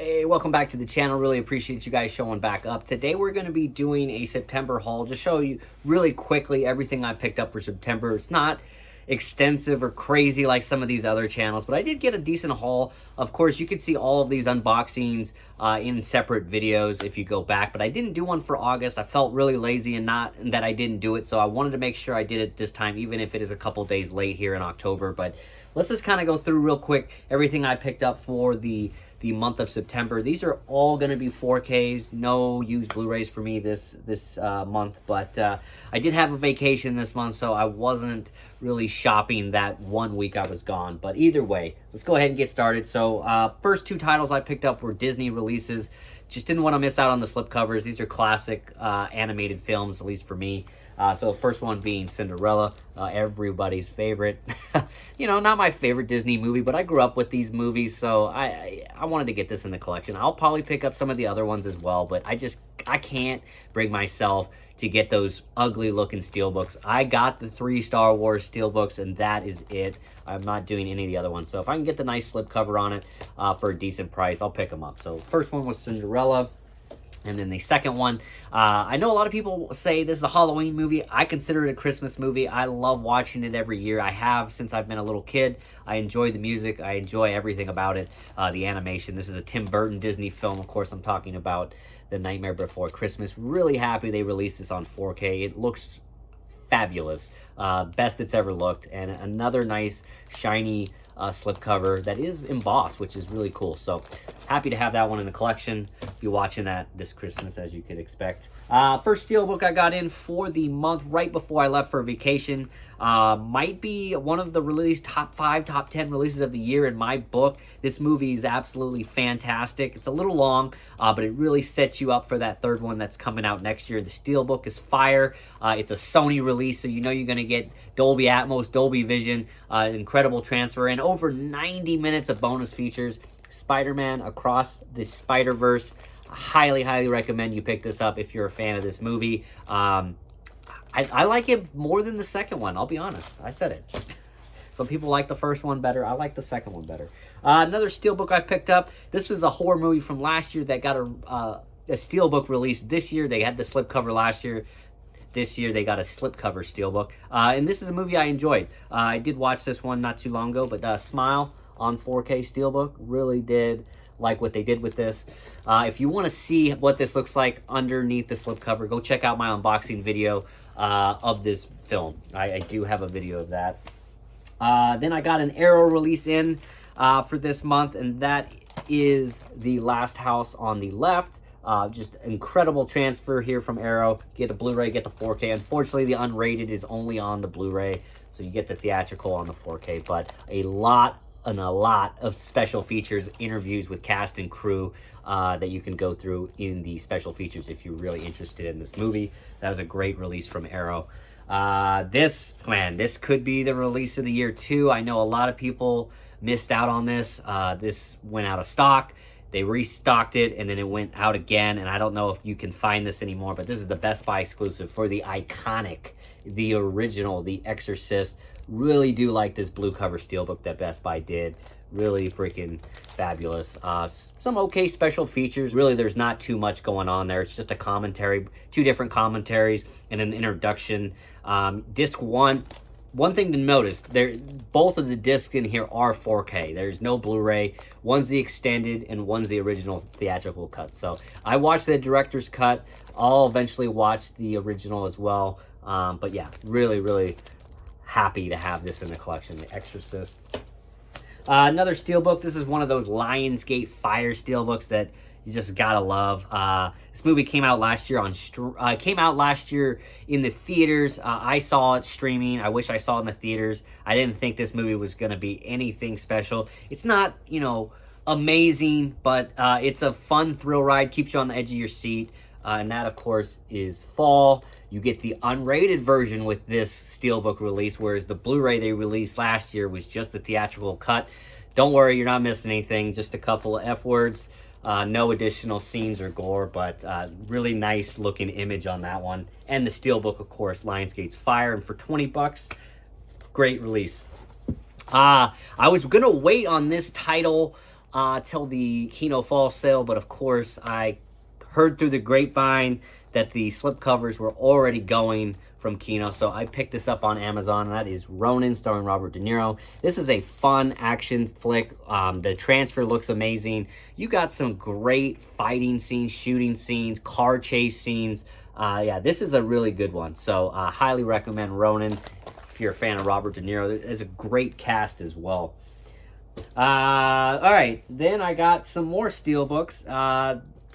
Hey, welcome back to the channel. Really appreciate you guys showing back up. Today we're going to be doing a September haul. Just show you really quickly everything I picked up for September. It's not extensive or crazy like some of these other channels, but I did get a decent haul. Of course, you can see all of these unboxings in separate videos if you go back, but I didn't do one for August. I felt really lazy and that I didn't do it, so I wanted to make sure I did it this time, even if it is a couple days late here in October. But let's just kind of go through real quick everything I picked up for the month of September. These are all going to be 4Ks, no used Blu-rays for me this month, but I did have a vacation this month, so I wasn't really shopping that 1 week I was gone. But either way, let's go ahead and get started. So first two titles I picked up were Disney releases. Just didn't want to miss out on the slipcovers. These are classic animated films, at least for me. So the first one being Cinderella, everybody's favorite. You know, not my favorite Disney movie, but I grew up with these movies, so I wanted to get this in the collection. I'll probably pick up some of the other ones as well, but I can't bring myself to get those ugly looking steelbooks. I got the 3 Star Wars steelbooks, and that is it. I'm not doing any of the other ones. So if I can get the nice slipcover on it for a decent price, I'll pick them up. So first one was Cinderella. And then the second one, I know a lot of people say this is a Halloween movie. I consider it a Christmas movie. I love watching it every year. I have since I've been a little kid. I enjoy the music. I enjoy everything about it. The animation. This is a Tim Burton Disney film. Of course, I'm talking about The Nightmare Before Christmas. Really happy they released this on 4K. It looks fabulous. Best it's ever looked. And another nice, shiny slipcover that is embossed, which is really cool. So happy to have that one in the collection. Be watching that this Christmas, as you could expect. First steelbook I got in for the month right before I left for vacation. Might be one of the top 5, top 10 releases of the year in my book. This movie is absolutely fantastic. It's a little long, but it really sets you up for that third one that's coming out next year. The steelbook is fire. It's a Sony release, so you know you're going to get Dolby Atmos, Dolby Vision, incredible transfer, and over 90 minutes of bonus features. Spider-Man Across the Spider-Verse. Highly, highly recommend you pick this up if you're a fan of this movie. I like it more than the second one, I'll be honest. I said it. Some people like the first one better. I like the second one better. Another steelbook I picked up. This was a horror movie from last year that got a steelbook release this year. They had the slipcover last year. This year they got a slipcover steelbook. And this is a movie I enjoyed. I did watch this one not too long ago, but Smile on 4K steelbook. Really did like what they did with this. If you want to see what this looks like underneath the slipcover, go check out my unboxing video of this film. I do have a video of that. Then I got an Arrow release in for this month, and that is The Last House on the Left. Just incredible transfer here from Arrow. Get a Blu-ray, get the 4K. Unfortunately, the unrated is only on the Blu-ray, so you get the theatrical on the 4K, but a lot of special features, interviews with cast and crew that you can go through in the special features if you're really interested in this movie. That was a great release from Arrow. This could be the release of the year too. I know a lot of people missed out on this. This went out of stock. They restocked it, and then it went out again, and I don't know if you can find this anymore, but this is the Best Buy exclusive for the iconic, the original, The Exorcist. Really do like this blue cover steelbook that Best Buy did. Really freaking fabulous. Some okay special features. Really, there's not too much going on there. It's just a commentary, 2 different commentaries, and an introduction. Disc 1. One thing to notice, both of the discs in here are 4K. There's no Blu-ray. One's the extended and one's the original theatrical cut. So I watched the director's cut. I'll eventually watch the original as well. But yeah, really, really happy to have this in the collection, The Exorcist. Another steelbook. This is one of those Lionsgate Fire steelbooks that you just gotta love. This movie came out last year in the theaters. I saw it streaming. I wish I saw it in the theaters. I didn't think this movie was gonna be anything special. It's not, you know, amazing, but it's a fun thrill ride. Keeps you on the edge of your seat. And that, of course, is Fall. You get the unrated version with this steelbook release, whereas the Blu-ray they released last year was just the theatrical cut. Don't worry, you're not missing anything. Just a couple of F words. No additional scenes or gore, but really nice looking image on that one. And the steelbook, of course, Lionsgate's Fire. And for 20 bucks, great release. I was going to wait on this title till the Kino fall sale, but of course I heard through the grapevine that the slipcovers were already going from Kino, so I picked this up on Amazon, and that is Ronin, starring Robert De Niro. This is a fun action flick. The transfer looks amazing. You got some great fighting scenes, shooting scenes, car chase scenes. Yeah, this is a really good one, so highly recommend Ronin if you're a fan of Robert De Niro. There's a great cast as well. All right, then I got some more steelbooks.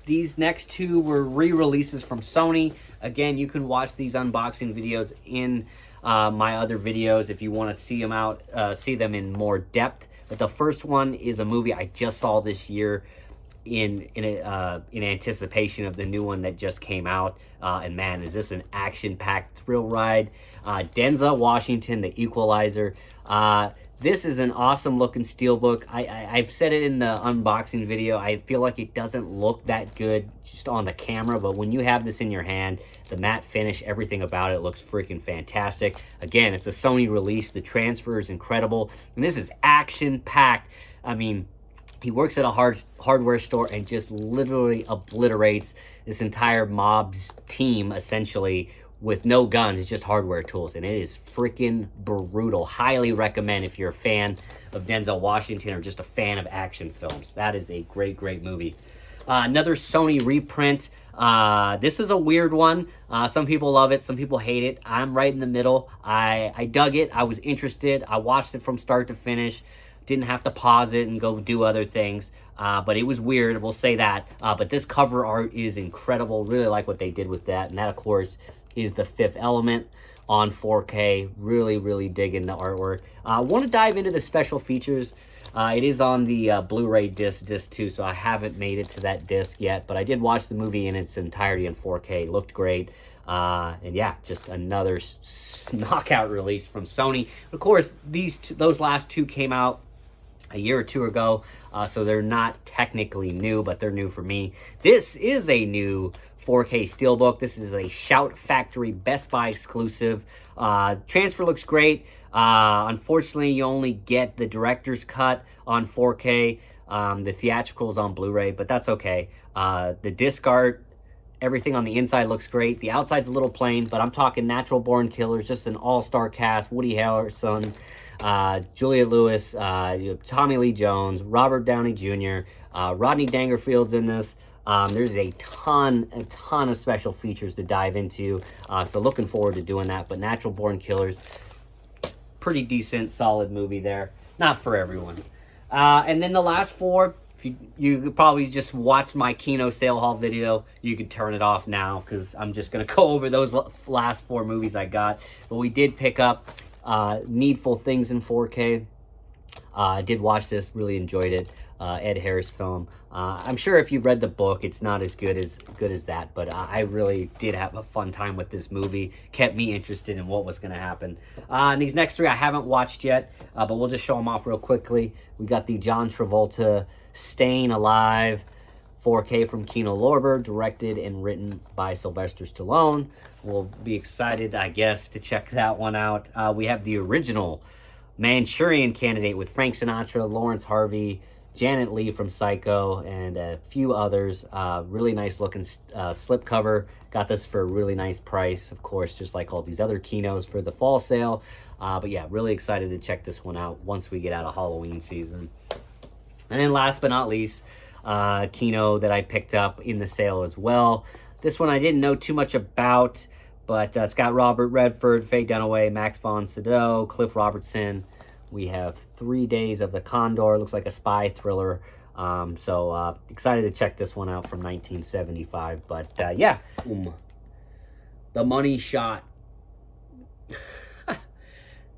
These next two were re-releases from Sony. Again, you can watch these unboxing videos in my other videos if you want to see them in more depth. But the first one is a movie I just saw this year in anticipation of the new one that just came out. And man, is this an action-packed thrill ride. Denzel Washington, The Equalizer. This is an awesome looking steelbook. I've said it in the unboxing video. I feel like it doesn't look that good just on the camera, but when you have this in your hand, the matte finish, everything about it looks freaking fantastic. Again, it's a Sony release. The transfer is incredible, and this is action packed. I mean, he works at a hardware store and just literally obliterates this entire mob's team, essentially, with no guns. It's just hardware tools, and it is freaking brutal. Highly recommend if you're a fan of Denzel Washington or just a fan of action films. That is a great, great movie. Another Sony reprint. This is a weird one. Some people love it, some people hate it. I'm right in the middle. I dug it. I was interested. I watched it from start to finish. Didn't have to pause it and go do other things. But it was weird, we'll say that. But this cover art is incredible. Really like what they did with that. And that, of course, is The Fifth Element on 4K. Really, really digging the artwork. I want to dive into the special features. It is on the Blu-ray disc 2, so I haven't made it to that disc yet. But I did watch the movie in its entirety in 4K. It looked great. And yeah, just another knockout release from Sony. Of course, those last two came out a year or two ago, so they're not technically new, but they're new for me. This is a new 4K steelbook. This is a Shout Factory Best Buy exclusive. Transfer looks great. Unfortunately, you only get the director's cut on 4K. The theatrical's on Blu-ray, but that's okay. The disc art, everything on the inside looks great. The outside's a little plain, but I'm talking Natural Born Killers, just an all-star cast. Woody Harrelson, Juliette Lewis, Tommy Lee Jones, Robert Downey Jr., Rodney Dangerfield's in this. There's a ton of special features to dive into, so looking forward to doing that. But Natural Born Killers, pretty decent, solid movie there. Not for everyone. And then the last four, if you could probably just watch my Kino sale haul video. You can turn it off now because I'm just going to go over those last four movies I got. But we did pick up Needful Things in 4K. I did watch this, really enjoyed it. Ed Harris film. I'm sure if you've read the book, it's not as good as that, but I really did have a fun time with this movie. Kept me interested in what was going to happen. And these next three I haven't watched yet, but we'll just show them off real quickly. We got the John Travolta Staying Alive 4K from Kino Lorber, directed and written by Sylvester Stallone. We'll be excited, I guess, to check that one out. We have the original Manchurian Candidate with Frank Sinatra, Lawrence Harvey, Janet Leigh from Psycho, and a few others. Really nice looking slipcover. Got this for a really nice price, of course, just like all these other Kinos for the fall sale. But yeah, really excited to check this one out once we get out of Halloween season. And then last but not least, Kino that I picked up in the sale as well. This one I didn't know too much about, but it's got Robert Redford, Faye Dunaway, Max von Sydow, Cliff Robertson. We have 3 Days of the Condor. Looks like a spy thriller. So excited to check this one out from 1975. But yeah, The Money Shot.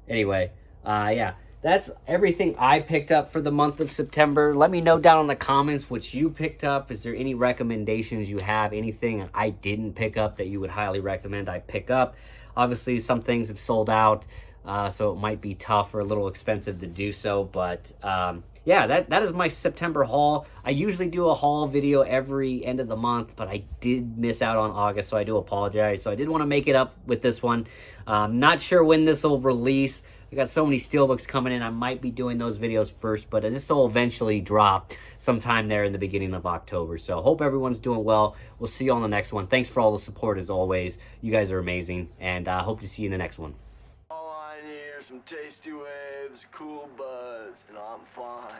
Anyway, yeah, that's everything I picked up for the month of September. Let me know down in the comments what you picked up. Is there any recommendations you have? Anything I didn't pick up that you would highly recommend I pick up? Obviously, some things have sold out. So it might be tough or a little expensive to do so. But yeah, that is my September haul. I usually do a haul video every end of the month, but I did miss out on August, so I do apologize. So I did want to make it up with this one. Not sure when this will release, I got so many steelbooks coming in. I might be doing those videos first, but this will eventually drop sometime there in the beginning of October. So hope everyone's doing well. We'll see you on the next one. Thanks for all the support as always. You guys are amazing, and hope to see you in the next one. All I need are some tasty waves, cool buzz, and I'm fine.